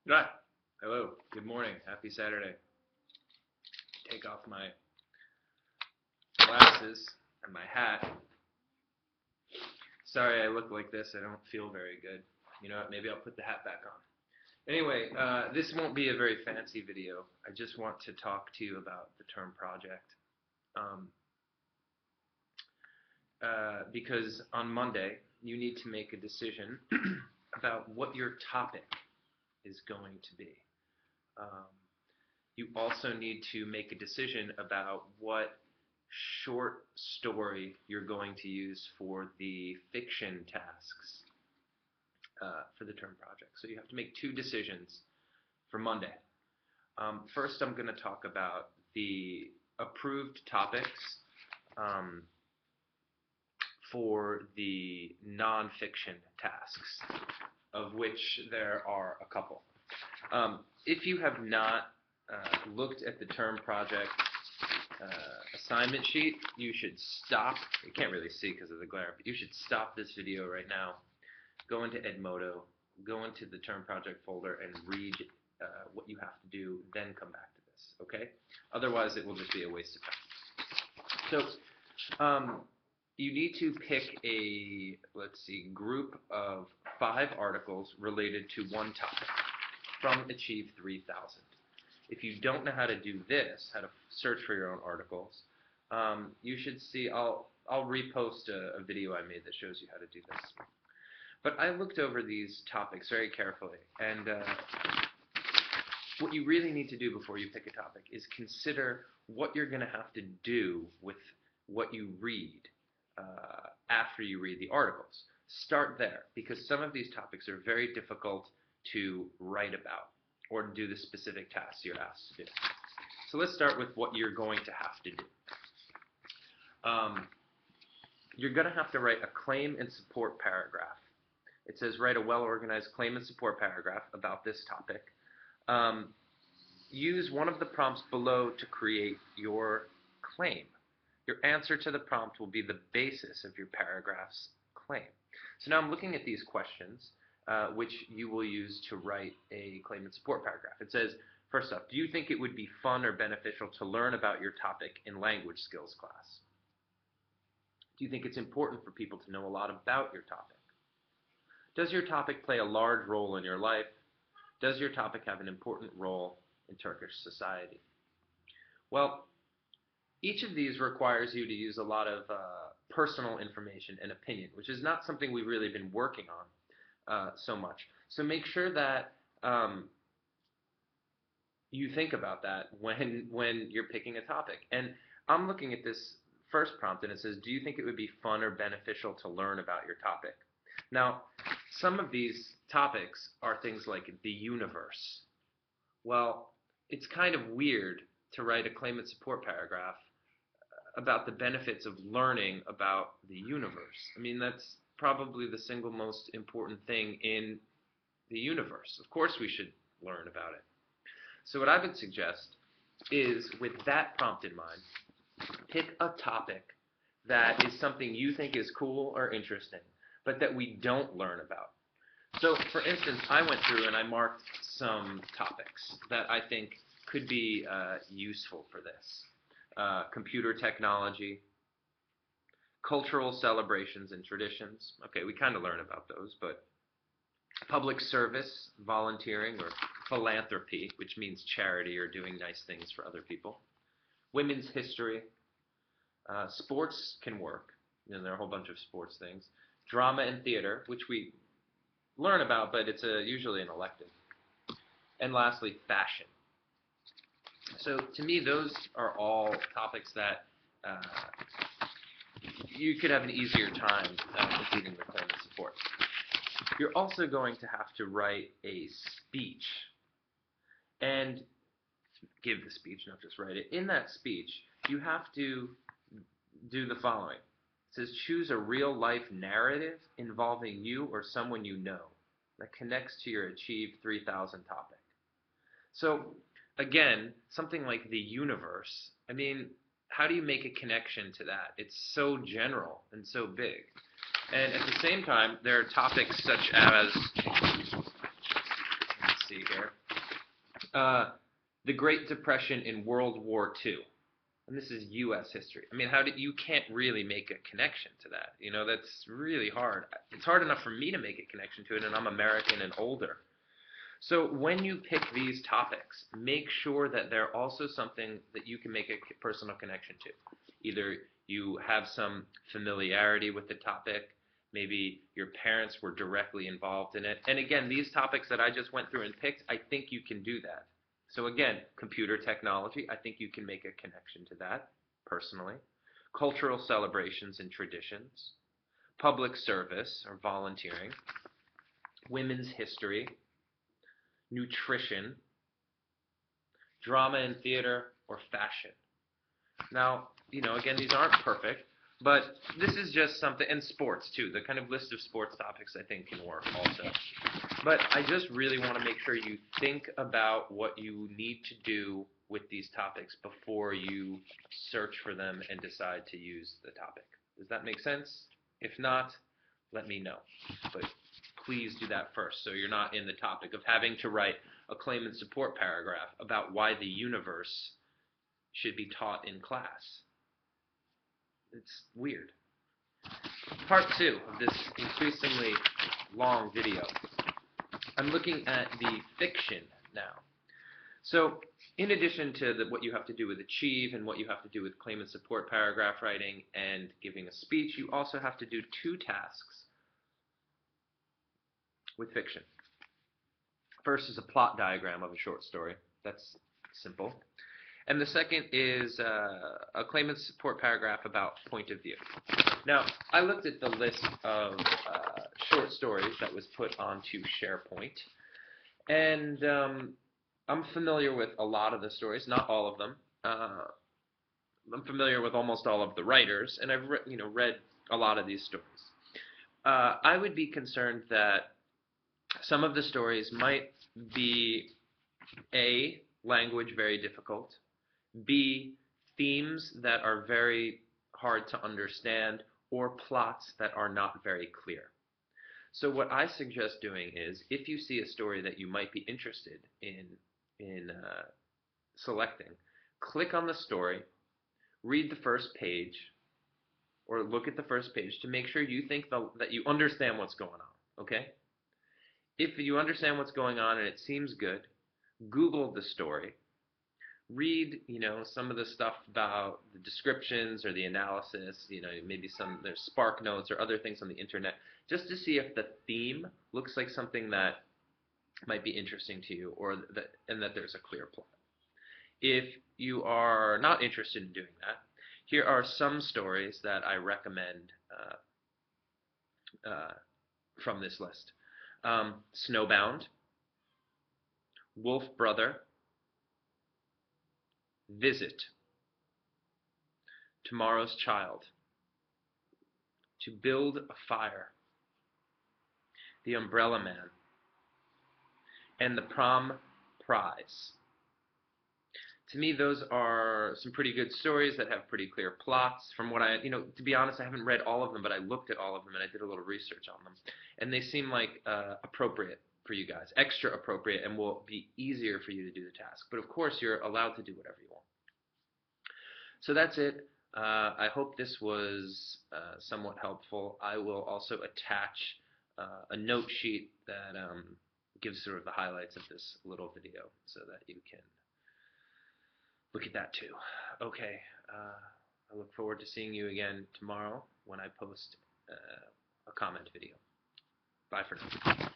Right. Hello. Good morning. Happy Saturday. Take off my glasses and my hat. Sorry I look like this. I don't feel very good. You know what? Maybe I'll put the hat back on. Anyway, this won't be a very fancy video. I just want to talk to you about the term project. Um, because on Monday, you need to make a decision about what your topic is going to be. Um, you also need to make a decision about what short story you're going to use for the fiction tasks for the term project. So you have to make two decisions for Monday. First, I'm going to talk about the approved topics for the nonfiction tasks, of which there are a couple. If you have not looked at the term project assignment sheet, you should stop. You can't really see because of the glare, but you should stop this video right now. Go into Edmodo, go into the term project folder, and read what you have to do, then come back to this, okay? Otherwise, it will just be a waste of time. So, you need to pick a, let's see, group of 5 articles related to one topic from Achieve 3000. If you don't know how to do this, how to search for your own articles, you should see, I'll repost a video I made that shows you how to do this. But I looked over these topics very carefully, and what you really need to do before you pick a topic is consider what you're going to have to do with what you read after you read the articles. Start there, because some of these topics are very difficult to write about or do the specific tasks you're asked to do. So let's start with what you're going to have to do. You're going to have to write a claim and support paragraph. It says write a well-organized claim and support paragraph about this topic. Use one of the prompts below to create your claim. Your answer to the prompt will be the basis of your paragraph's claim. So now I'm looking at these questions, which you will use to write a claim and support paragraph. It says, first off, do you think it would be fun or beneficial to learn about your topic in language skills class? Do you think it's important for people to know a lot about your topic? Does your topic play a large role in your life? Does your topic have an important role in Turkish society? Well, each of these requires you to use a lot of personal information and opinion, which is not something we've really been working on so much. So make sure that you think about that when you're picking a topic. And I'm looking at this first prompt, and it says, do you think it would be fun or beneficial to learn about your topic? Now, some of these topics are things like the universe. Well, it's kind of weird to write a claim and support paragraph about the benefits of learning about the universe. I mean, that's probably the single most important thing in the universe. Of course we should learn about it. So what I would suggest is, with that prompt in mind, pick a topic that is something you think is cool or interesting, but that we don't learn about. So, for instance, I went through and I marked some topics that I think could be useful for this. Computer technology, cultural celebrations and traditions. Okay, we kind of learn about those, but public service, volunteering, or philanthropy, which means charity or doing nice things for other people. Women's history. Sports can work. You know, there are a whole bunch of sports things. Drama and theater, which we learn about, but it's usually an elective. And lastly, fashion. So to me, those are all topics that you could have an easier time completing the claim and support. You're also going to have to write a speech and give the speech, not just write it. In that speech, you have to do the following. It says, choose a real-life narrative involving you or someone you know that connects to your Achieve 3000 topic. So, again, something like the universe, I mean, how do you make a connection to that? It's so general and so big. And at the same time, there are topics such as, let's see here, The Great Depression in World War II. And this is U.S. history. I mean, you can't really make a connection to that. That's really hard. It's hard enough for me to make a connection to it, and I'm American and older. So when you pick these topics, make sure that they're also something that you can make a personal connection to. Either you have some familiarity with the topic, maybe your parents were directly involved in it. And again, these topics that I just went through and picked, I think you can do that. So again, computer technology, I think you can make a connection to that personally. Cultural celebrations and traditions, public service or volunteering, women's history, nutrition, drama and theater, or fashion. Now, again, these aren't perfect, but this is just something, and sports too. The kind of list of sports topics I think can work also. But I just really want to make sure you think about what you need to do with these topics before you search for them and decide to use the topic. Does that make sense? If not, let me know. But please do that first so you're not in the topic of having to write a claim and support paragraph about why the universe should be taught in class. It's weird. Part 2 of this increasingly long video. I'm looking at the fiction now. So in addition to what you have to do with Achieve and what you have to do with claim and support paragraph writing and giving a speech, you also have to do 2 tasks with fiction. First is a plot diagram of a short story. That's simple. And the second is a claim and support paragraph about point of view. Now, I looked at the list of short stories that was put onto SharePoint, and I'm familiar with a lot of the stories, not all of them. I'm familiar with almost all of the writers, and I've read a lot of these stories. I would be concerned that some of the stories might be A, language very difficult, B, themes that are very hard to understand, or plots that are not very clear. So what I suggest doing is, if you see a story that you might be interested in selecting, click on the story, read the first page, or look at the first page to make sure you think that you understand what's going on, okay? If you understand what's going on and it seems good, Google the story, read, some of the stuff about the descriptions or the analysis, maybe there's Spark Notes or other things on the internet, just to see if the theme looks like something that might be interesting to you, and that there's a clear plot. If you are not interested in doing that, here are some stories that I recommend from this list. Snowbound, Wolf Brother, Visit, Tomorrow's Child, To Build a Fire, The Umbrella Man, and The Prom Prize. To me, those are some pretty good stories that have pretty clear plots. From what to be honest, I haven't read all of them, but I looked at all of them and I did a little research on them. And they seem like appropriate for you guys, extra appropriate, and will be easier for you to do the task. But of course, you're allowed to do whatever you want. So that's it. I hope this was somewhat helpful. I will also attach a note sheet that gives sort of the highlights of this little video so that you can look at that too. Okay, I look forward to seeing you again tomorrow when I post a comment video. Bye for now.